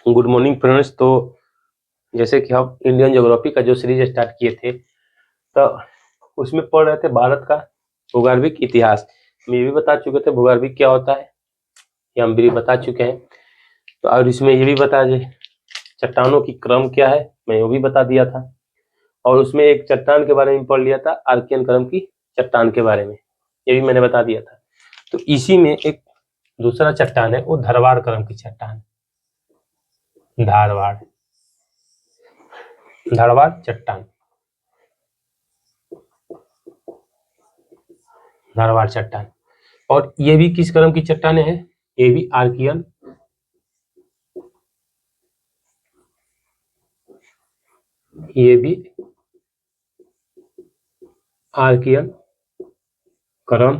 Good morning friends. तो जैसे कि हम इंडियन ज्योग्राफी का जो सीरीज स्टार्ट किए थे तो उसमें पढ़ रहे थे भारत का भूगर्भिक इतिहास। मैं ये भी बता चुके थे भूगर्भिक क्या होता है, ये हम भी बता चुके हैं। तो और इसमें ये भी बता दे चट्टानों की क्रम क्या है, मैं वो भी बता दिया था। और उसमें एक चट्टान के बारे में पढ़ लिया था, आर्कियन क्रम की चट्टान के बारे में, ये भी मैंने बता दिया था। तो इसी में एक दूसरा चट्टान है, वो धारवाड़ क्रम की चट्टान, धारवाड़ चट्टान, धारवाड़ चट्टान। और ये भी किस क्रम की चट्टानें हैं, ये भी आर्कियन क्रम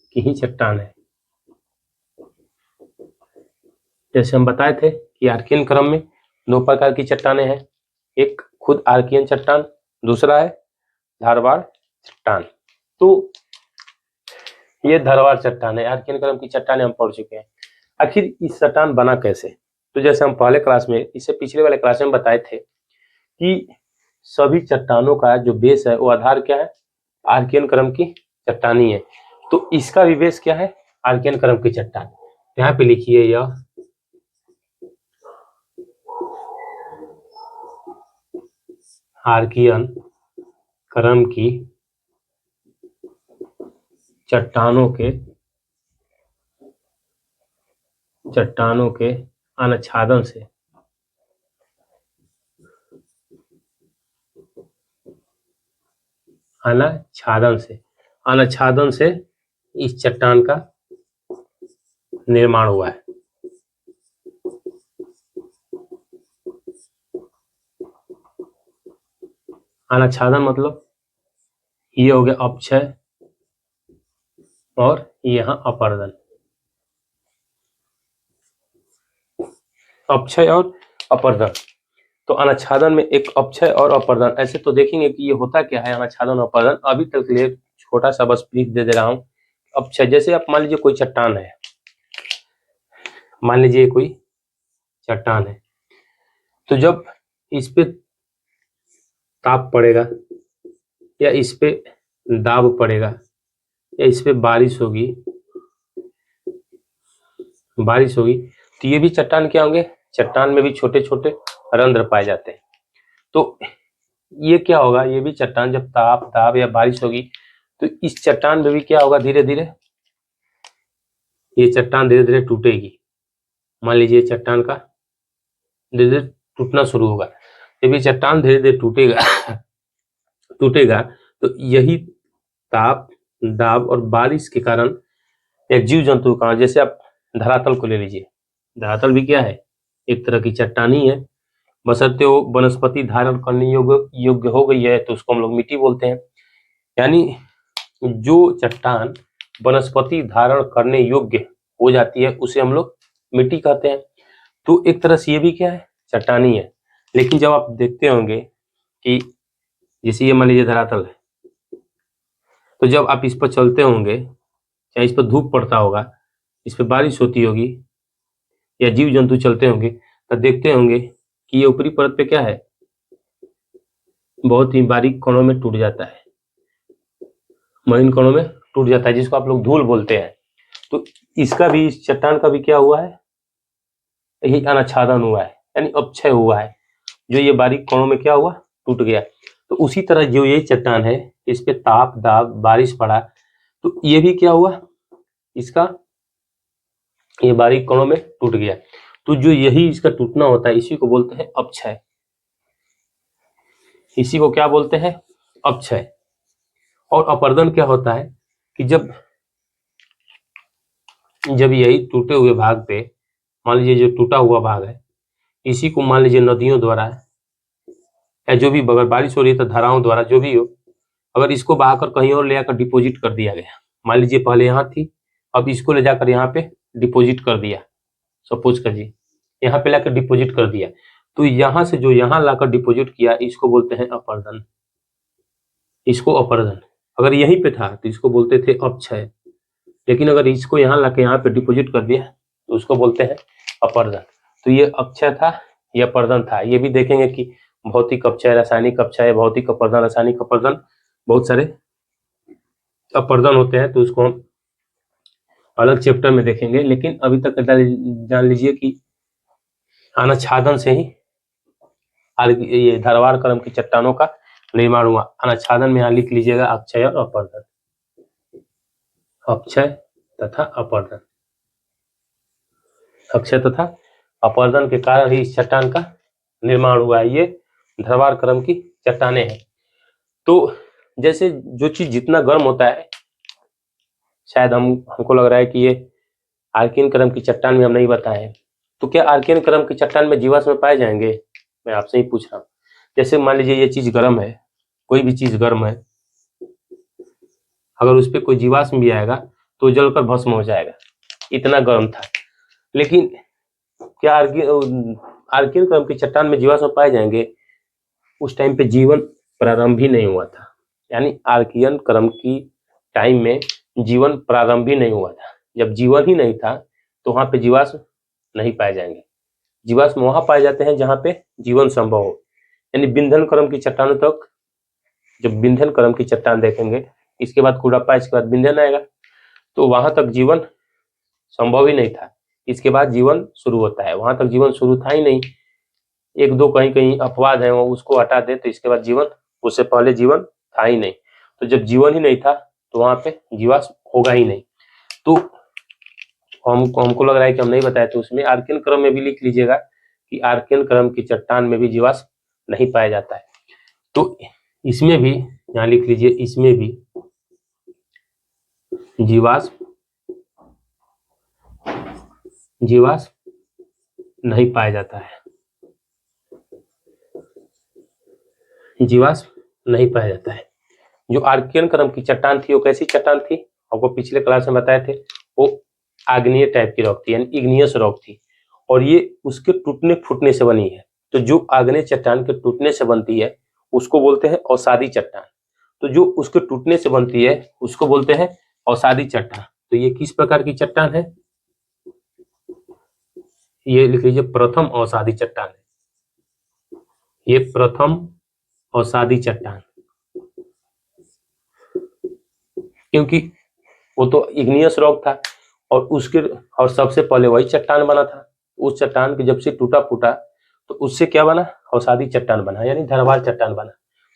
की ही चट्टान है। जैसे हम बताए थे कि आर्कियन क्रम में दो प्रकार की चट्टानें हैं, एक खुद आर्कियन चट्टान, दूसरा है धारवाड़ चट्टान। तो ये धारवाड़ चट्टान है, आर्कियन क्रम की चट्टानें हम पढ़ चुके हैं। आखिर इस चट्टान बना कैसे, तो जैसे हम पहले क्लास में, इससे पिछले वाले क्लास में बताए थे कि सभी चट्टानों का जो बेस है वो आधार क्या है, आर्कियन क्रम की चट्टानी है। तो इसका भी बेस क्या है, आर्कियन क्रम की चट्टान। यहाँ पे लिखिए यह आर्कियन क्रम की चट्टानों के अनाच्छादन से इस चट्टान का निर्माण हुआ है। अनाच्छादन मतलब ये हो गया अपक्षय और यहाँ अपरदन, अपक्षय और अपरदन। तो अनाच्छादन में एक अपक्षय और अपरदन, ऐसे तो देखेंगे कि ये होता क्या है अनाच्छादन और अपरदन। अभी तक के लिए छोटा सा बस लिख दे रहा हूँ। अपक्षय, जैसे आप मान लीजिए कोई चट्टान है, मान लीजिए कोई चट्टान है, तो जब इस पे ताप पड़ेगा या इस पे दाब पड़ेगा या इस पे बारिश होगी तो ये भी चट्टान क्या होंगे, चट्टान में भी छोटे छोटे रंध्र पाए जाते हैं। तो ये क्या होगा, ये भी चट्टान जब ताप दाब या बारिश होगी तो इस चट्टान में भी क्या होगा, धीरे धीरे ये चट्टान धीरे धीरे टूटेगी। मान लीजिए चट्टान का धीरे धीरे टूटना शुरू होगा, जब ये चट्टान धीरे धीरे टूटेगा तो यही ताप दाब और बारिश के कारण एक जीव जंतु का, जैसे आप धरातल को ले लीजिए, धरातल भी क्या है, एक तरह की चट्टानी है, बशर्ते वो वनस्पति धारण करने योग्य हो गई है तो उसको हम लोग मिट्टी बोलते हैं। यानी जो चट्टान वनस्पति धारण करने योग्य हो जाती है उसे हम लोग मिट्टी कहते हैं। तो एक तरह से ये भी क्या है, चट्टानी है। लेकिन जब आप देखते होंगे कि जैसे ये मान लीजिए धरातल है, तो जब आप इस पर चलते होंगे, चाहे इस पर धूप पड़ता होगा, इस पर बारिश होती होगी या जीव जंतु चलते होंगे, तो देखते होंगे कि ये ऊपरी परत पे क्या है, बहुत ही बारीक कणों में टूट जाता है, महीन कणों में टूट जाता है, जिसको आप लोग धूल बोलते हैं। तो इसका भी, इस चट्टान का भी क्या हुआ है, यही अनाच्छादन हुआ है, यानी अपक्षय हुआ है, जो ये बारीक कणों में क्या हुआ, टूट गया। तो उसी तरह जो ये चट्टान है, इस पे ताप दाब बारिश पड़ा तो ये भी क्या हुआ, इसका ये बारीक कणों में टूट गया। तो जो यही इसका टूटना होता है इसी को बोलते हैं अपक्षय, इसी को क्या बोलते हैं, अपक्षय। और अपरदन क्या होता है कि जब यही टूटे हुए भाग पे, मान लीजिए जो टूटा हुआ भाग है, इसी को मान लीजिए नदियों द्वारा या जो भी, अगर बारिश हो रही है तो धाराओं द्वारा, जो भी हो, अगर इसको बहाकर कहीं और ले आकर डिपोजिट कर दिया गया, मान लीजिए पहले यहाँ थी, अब इसको ले जाकर यहाँ पे डिपोजिट कर दिया, सपोज करिए यहाँ पे लाकर डिपोजिट कर दिया, तो यहाँ से जो यहाँ लाकर डिपोजिट किया इसको बोलते हैं अपरदन, इसको अपरदन। अगर यहीं पे था तो इसको बोलते थे अपक्षय, लेकिन अगर इसको यहाँ लाकर यहाँ पे डिपोजिट कर दिया तो उसको बोलते हैं अपरदन। तो ये अपक्षय था, ये अपर्दन था। ये भी देखेंगे कि भौतिक अपक्षय, रासायनिक अपक्षय, भौतिक अपवर्तन, रासायनिक अपवर्तन, बहुत सारे अपवर्तन होते हैं, तो उसको हम अलग चैप्टर में देखेंगे। लेकिन अभी तक जान लीजिए कि अनाच्छादन से ही ये धारवाड़ क्रम की चट्टानों का निर्माण हुआ। अनाच्छादन में यहाँ लिख लीजिएगा अक्षय और अपवर्तन, अक्षय तथा अपवर्तन, अक्षय तथा अपवर्तन के कारण ही इस चट्टान का निर्माण हुआ है। ये धारवाड़ क्रम की चट्टानें हैं। तो जैसे जो चीज जितना गर्म होता है, शायद हमको लग रहा है कि ये आर्कियन क्रम की चट्टान में हम नहीं बताए, तो क्या आर्कियन क्रम की चट्टान में जीवाश्म पाए जाएंगे? मैं आपसे ही पूछ रहा हूँ। जैसे मान लीजिए ये चीज गर्म है, कोई भी चीज गर्म है, अगर उस पर कोई जीवाश्म भी आएगा तो जलकर भस्म हो जाएगा, इतना गर्म था। लेकिन क्या आर्कियन क्रम की चट्टान में जीवाश्म पाए जाएंगे? उस टाइम पे जीवन प्रारंभ ही नहीं हुआ था, यानी आर्कियन क्रम की टाइम में जीवन प्रारंभ ही नहीं हुआ था। जब जीवन ही नहीं था तो वहां पे जीवाश्म नहीं पाए जाएंगे। जीवाश्म वहां पाए जाते हैं जहां पे जीवन संभव हो, यानी विंध्यन क्रम की चट्टानों तक। जब विंध्यन क्रम की चट्टान देखेंगे, इसके बाद कुड़प्पा, इसके बाद विंध्यन आएगा, तो वहां तक जीवन संभव ही नहीं था। इसके बाद जीवन शुरू होता है, वहां तक जीवन शुरू था ही नहीं। एक दो कहीं कहीं अपवाद है, वो उसको हटा दे तो इसके बाद जीवन, उससे पहले जीवन था ही नहीं। तो जब जीवन ही नहीं था तो वहां पे जीवाश्म होगा ही नहीं। तो हमको लग रहा है कि हम नहीं बताए, तो उसमें आर्कियन क्रम में भी लिख लीजिएगा कि आर्कियन क्रम की चट्टान में भी जीवाश्म नहीं पाया जाता है। तो इसमें भी यहाँ लिख लीजिए, इसमें भी जीवाश्म नहीं पाया जाता है, जीवाश्म नहीं पाया जाता है। जो आर्कियन क्रम की चट्टान थी वो कैसी चट्टान थी? आपको पिछले क्लास में बताए थे, वो आग्नेय टाइप की रॉक थी, यानी इग्नियस रॉक थी, और ये उसके टूटने फूटने से बनी है। तो जो आग्नेय चट्टान के टूटने से बनती है उसको बोलते हैं अवसादी चट्टान। तो जो उसके टूटने से बनती है उसको बोलते हैं अवसादी चट्टान। तो ये किस प्रकार की चट्टान है? ये लिख लीजिए, प्रथम अवसादी चट्टान है। ये प्रथम अवसादी चट्टान, क्योंकि वो तो इग्नियस रॉक था और सबसे पहले वही चट्टान बना था। उस चट्टान के जब से टूटा फूटा तो उससे क्या बना? अवसादी चट्टान बना, यानी धारवाड़ चट्टान बना।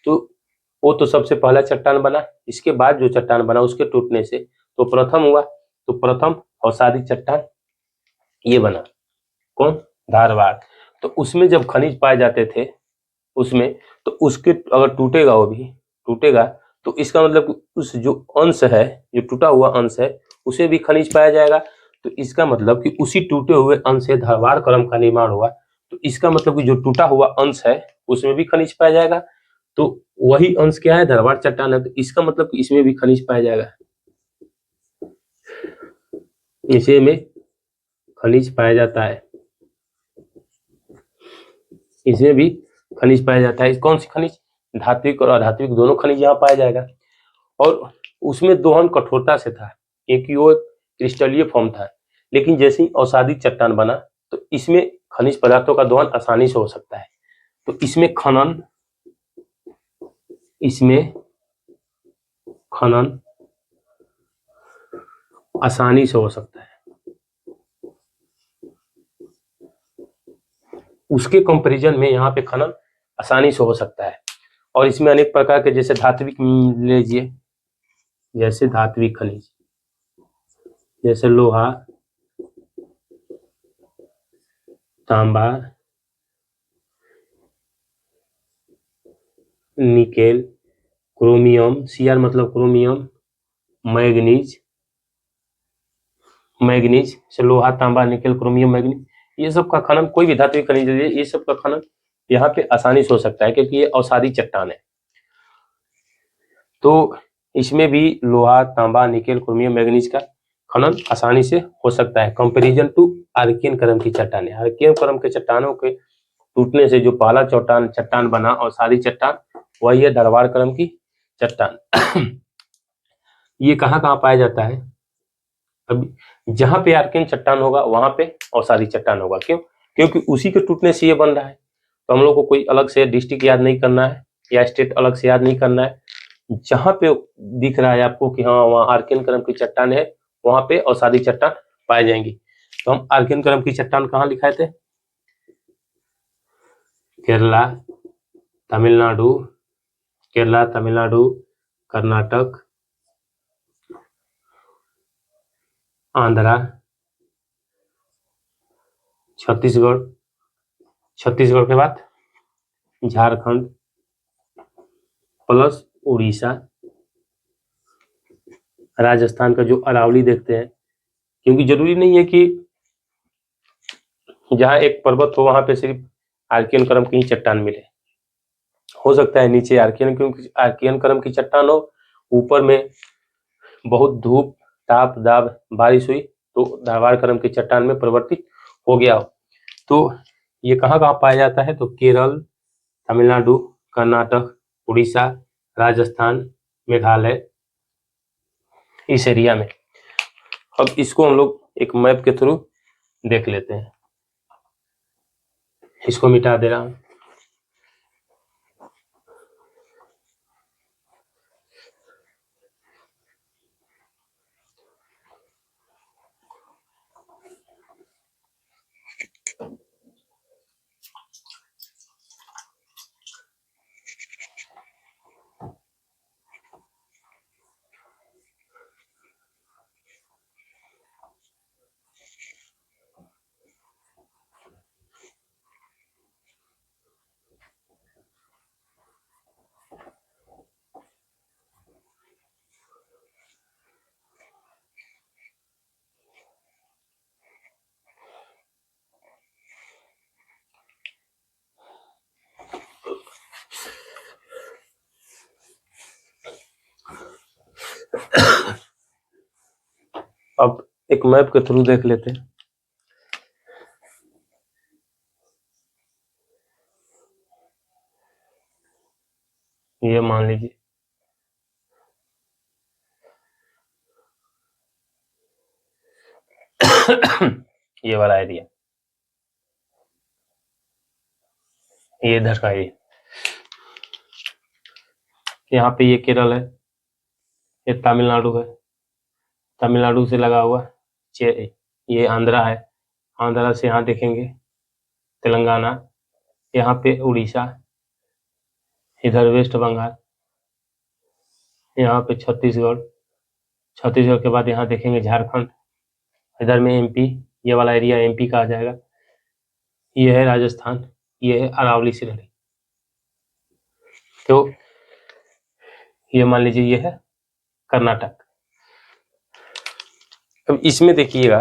तो वो तो सबसे पहला चट्टान बना, इसके बाद जो चट्टान बना उसके टूटने से तो प्रथम हुआ, तो प्रथम अवसादी चट्टान ये बना। कौन? धारवाड़। तो उसमें जब खनिज पाए जाते थे उसमें, तो उसके अगर टूटेगा, वो भी टूटेगा, तो इसका मतलब कि उस जो अंश है, जो टूटा हुआ अंश है, उसे भी खनिज पाया जाएगा। तो इसका मतलब कि उसी टूटे हुए अंश से धारवाड़ क्रम का निर्माण हुआ। तो इसका मतलब कि जो टूटा हुआ अंश है उसमें भी खनिज पाया जाएगा। तो वही अंश क्या है? धारवाड़ चट्टान है। तो इसका मतलब कि इसमें भी खनिज पाया जाएगा, इसे में खनिज पाया जाता है, इसमें भी खनिज पाया जाता है। कौन सी खनिज? धात्विक और अधात्विक दोनों खनिज यहाँ पाया जाएगा। और उसमें दोहन कठोरता से था, क्योंकि वो क्रिस्टलीय फॉर्म था। लेकिन जैसे ही अवसादी चट्टान बना तो इसमें खनिज पदार्थों का दोहन आसानी से हो सकता है। तो इसमें खनन आसानी से हो सकता है। उसके कंपैरिजन में यहाँ पे खनन आसानी से हो सकता है। और इसमें अनेक प्रकार के, जैसे धात्विक ले लीजिए, जैसे धात्विक खनिज, जैसे लोहा, तांबा, निकेल, क्रोमियम, Cr मतलब क्रोमियम, मैग्नीज से लोहा, तांबा, निकेल, क्रोमियम, मैग्नीज, ये सब का खनन, कोई भी धात्विक खनिज लीजिए, ये सब का खनन यहाँ पे आसानी से हो सकता है, क्योंकि ये अवसादी चट्टान है। तो इसमें भी लोहा, तांबा, निकेल, क्रोमियम, मैग्नीज का खनन आसानी से हो सकता है, कंपेरिजन टू आर्कियन क्रम की चट्टानें। आर्कियन क्रम के चट्टानों के टूटने से जो पहला चट्टान बना अवसादी चट्टान, वही है धारवाड़ क्रम की चट्टान। ये कहाँ कहाँ पाया जाता है? अभी जहां पे आर्कियन चट्टान होगा वहां पे अवसादी चट्टान होगा। क्यों? क्योंकि उसी के टूटने से ये बन रहा है। तो हम लोग को कोई अलग से डिस्ट्रिक्ट याद नहीं करना है या स्टेट अलग से याद नहीं करना है। जहां पे दिख रहा है आपको कि हाँ वहाँ आर्कियन क्रम की चट्टान है, वहां पे अवसादी चट्टान पाई जाएंगी। तो हम आर्कियन क्रम की चट्टान कहाँ लिखाए थे? केरला, तमिलनाडु, कर्नाटक, आंध्रा, छत्तीसगढ़, छत्तीसगढ़ के बाद झारखंड प्लस उड़ीसा, राजस्थान का जो अरावली देखते हैं, क्योंकि जरूरी नहीं है कि जहाँ एक पर्वत हो वहां पे सिर्फ आर्कियन क्रम की ही चट्टान मिले। हो सकता है नीचे आर्कियन क्रम की चट्टान हो, ऊपर में बहुत धूप, ताप, दाब, बारिश हुई तो धारवाड़ क्रम की चट्टान में परिवर्तित हो गया हो। तो ये कहाँ कहाँ पाया जाता है? तो केरल, तमिलनाडु, कर्नाटक, उड़ीसा, राजस्थान, मेघालय, इस एरिया में। अब इसको हम लोग एक मैप के थ्रू देख लेते हैं। इसको मिटा दे रहा हूं। अब एक मैप के थ्रू देख लेते हैं। ये मान लीजिए ये वाला एरिया, ये इधर का एरिया, यहाँ पे ये केरल है, ये तमिलनाडु है, तमिलनाडु से लगा हुआ ये आंध्रा है, आंध्रा से यहाँ देखेंगे तेलंगाना, यहाँ पे उड़ीसा, इधर वेस्ट बंगाल, यहाँ पे छत्तीसगढ़, छत्तीसगढ़ के बाद यहाँ देखेंगे झारखंड, इधर में एमपी, ये वाला एरिया एमपी का आ जाएगा, ये है राजस्थान, ये है अरावली श्रेणी। तो ये मान लीजिए ये है कर्नाटक। अब इसमें देखिएगा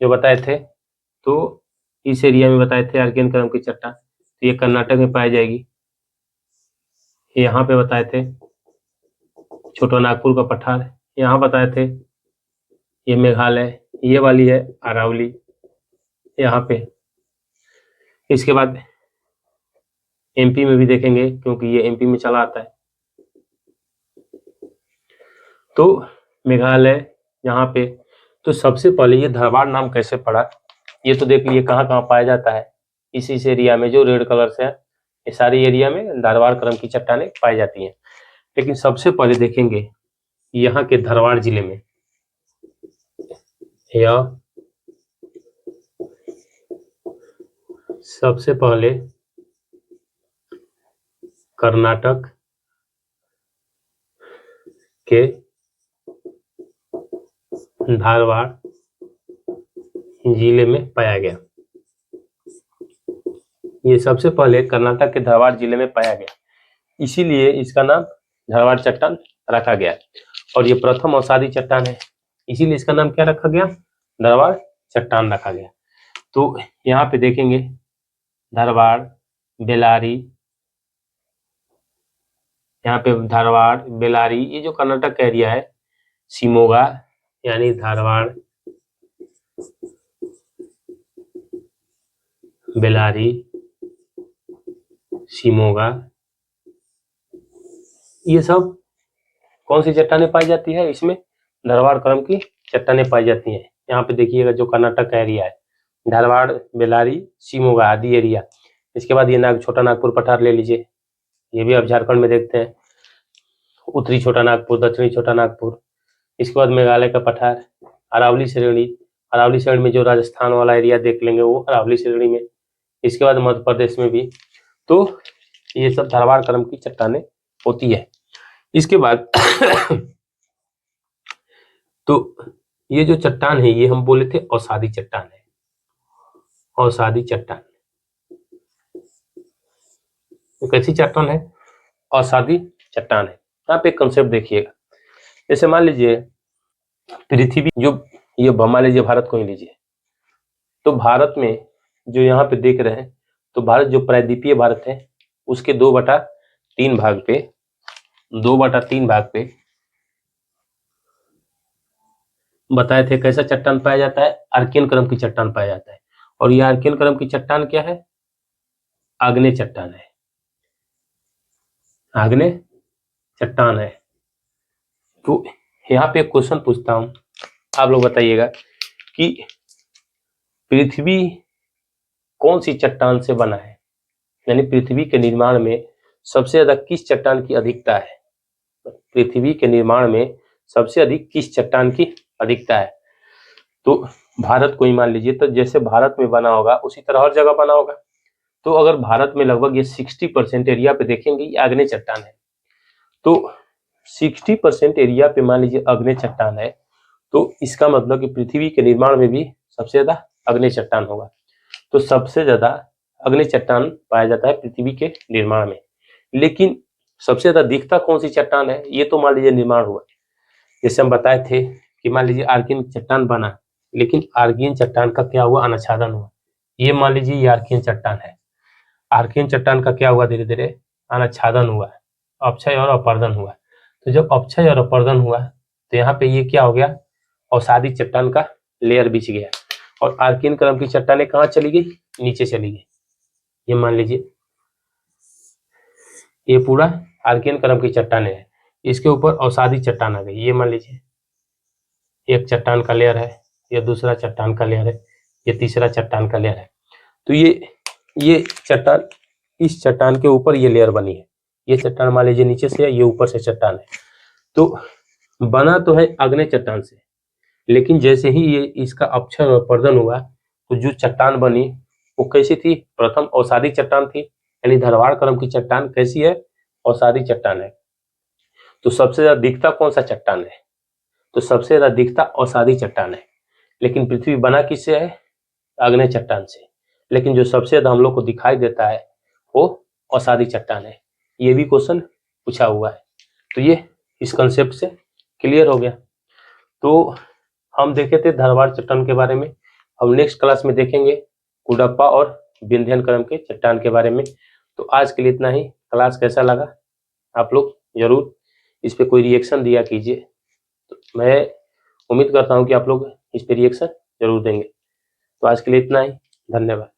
जो बताए थे, तो इस एरिया में बताए थे आर्कियन क्रम की चट्टान, तो ये कर्नाटक में पाई जाएगी। यहाँ पे बताए थे छोटा नागपुर का पठार, यहाँ बताए थे ये मेघालय, ये वाली है अरावली यहाँ पे। इसके बाद एमपी में भी देखेंगे क्योंकि ये एमपी में चला आता है। तो मेघालय यहाँ पे, तो सबसे पहले ये धारवाड़ नाम कैसे पड़ा, ये तो देख लिए कहाँ कहाँ पाया जाता है। इस एरिया में जो रेड कलर से है, ये सारी एरिया में धारवाड़ क्रम की चट्टानें पाई जाती हैं। लेकिन सबसे पहले देखेंगे यहाँ के धारवाड़ जिले में, यह सबसे पहले कर्नाटक के धारवाड़ जिले में पाया गया। ये सबसे पहले कर्नाटक के धारवाड़ जिले में पाया गया, इसीलिए इसका नाम धारवाड़ चट्टान रखा गया। और ये प्रथम अवसादी चट्टान है, इसीलिए इसका नाम क्या रखा गया? धारवाड़ चट्टान रखा गया। तो यहाँ पे देखेंगे धारवाड़, बेलारी, यहाँ पे धारवाड़, बेलारी, ये जो कर्नाटक का एरिया है, शिमोगा यानी धारवाड़, बेलारी, शिमोगा, ये सब कौन सी चट्टानें पाई जाती है? इसमें धारवाड़ क्रम की चट्टानें पाई जाती हैं। यहाँ पे देखिएगा जो कर्नाटक का एरिया है धारवाड़, बेलारी, शिमोगा आदि एरिया। इसके बाद ये छोटा नागपुर पठार ले लीजिए, ये भी आप झारखंड में देखते हैं, उत्तरी छोटा नागपुर, दक्षिणी छोटा नागपुर। इसके बाद मेघालय का पठार, अरावली श्रेणी, अरावली श्रेणी में जो राजस्थान वाला एरिया देख लेंगे वो अरावली श्रेणी में। इसके बाद मध्य प्रदेश में भी। तो ये सब धारवाड़ क्रम की चट्टानें होती है। इसके बाद तो ये जो चट्टान है ये हम बोले थे अवसादी चट्टान है, अवसादी चट्टान। तो कैसी चट्टान है? अवसादी चट्टान है। यहाँ पे एक कंसेप्ट देखिएगा, जैसे मान लीजिए पृथ्वी जो ये मान लीजिए भारत को ही लीजिए, तो भारत में जो यहाँ पे देख रहे हैं, तो भारत जो प्रायद्वीपीय भारत है उसके 2/3 भाग पे, 2/3 भाग पे बताए थे कैसा चट्टान पाया जाता है? आर्कियन क्रम की चट्टान पाया जाता है। और ये आर्कियन क्रम की चट्टान क्या है? आग्नेय चट्टान है, आग्नेय चट्टान है। तो यहाँ पे एक क्वेश्चन पूछता हूं, आप लोग बताइएगा कि पृथ्वी कौन सी चट्टान से बना है? यानी पृथ्वी के निर्माण में सबसे ज्यादा किस चट्टान की अधिकता है? पृथ्वी के निर्माण में सबसे अधिक किस चट्टान की अधिकता है? तो भारत को ही मान लीजिए, तो जैसे भारत में बना होगा उसी तरह हर जगह बना होगा। तो अगर भारत में लगभग ये 60% एरिया पे देखेंगे ये आग्नेय चट्टान है, तो 60% एरिया पे मान लीजिए आग्नेय चट्टान है, तो इसका मतलब कि पृथ्वी के निर्माण में भी सबसे ज्यादा आग्नेय चट्टान होगा। तो सबसे ज्यादा आग्नेय चट्टान पाया जाता है पृथ्वी के निर्माण में। लेकिन सबसे ज्यादा दिखता कौन सी चट्टान है? ये तो मान लीजिए निर्माण हुआ, जैसे हम बताए थे कि मान लीजिए आर्कियन चट्टान बना, लेकिन आर्कियन चट्टान का क्या हुआ? अनाच्छादन हुआ। ये मान लीजिए ये आर्कियन चट्टान है, आर्कियन चट्टान का क्या हुआ? धीरे धीरे अनाच्छादन हुआ, अपक्षय और अपर्दन हुआ। तो जब अपक्षय और अपर्दन हुआ तो यहाँ पे ये क्या हो गया? अवसादी चट्टान का लेयर बिछ गया, और आर्कियन क्रम की चट्टानें कहाँ चली गई? नीचे चली गई। ये मान लीजिए ये पूरा आर्कियन क्रम की चट्टानें है, इसके ऊपर अवसादी चट्टान आ गई। ये मान लीजिए एक चट्टान का लेयर है, ये दूसरा चट्टान का लेयर है, ये तीसरा चट्टान का लेयर है। तो ये चट्टान, इस चट्टान के ऊपर ये लेयर बनी है। ये चट्टान मान लीजिए नीचे से है, ये ऊपर से चट्टान है। तो बना तो है आग्नेय चट्टान से, लेकिन जैसे ही ये इसका अपक्षय और अपर्दन हुआ तो जो चट्टान बनी वो कैसी थी? प्रथम अवसादी चट्टान थी, यानी धारवाड़ क्रम की चट्टान कैसी है? अवसादी चट्टान है। तो सबसे ज्यादा दिखता कौन सा चट्टान है? तो सबसे ज्यादा दिखता अवसादी चट्टान है। लेकिन पृथ्वी बना किससे है? आग्नेय चट्टान से। लेकिन जो सबसे ज्यादा हम लोग को दिखाई देता है वो अवसादी चट्टान है। ये भी क्वेश्चन पूछा हुआ है। तो ये इस कंसेप्ट से क्लियर हो गया। तो हम देखे थे धारवाड़ चट्टान के बारे में, हम नेक्स्ट क्लास में देखेंगे कुडप्पा और विंध्यन क्रम के चट्टान के बारे में। तो आज के लिए इतना ही। क्लास कैसा लगा आप लोग जरूर इस पे कोई रिएक्शन दिया कीजिए, तो मैं उम्मीद करता हूँ कि आप लोग इस पे रिएक्शन जरूर देंगे। तो आज के लिए इतना ही, धन्यवाद।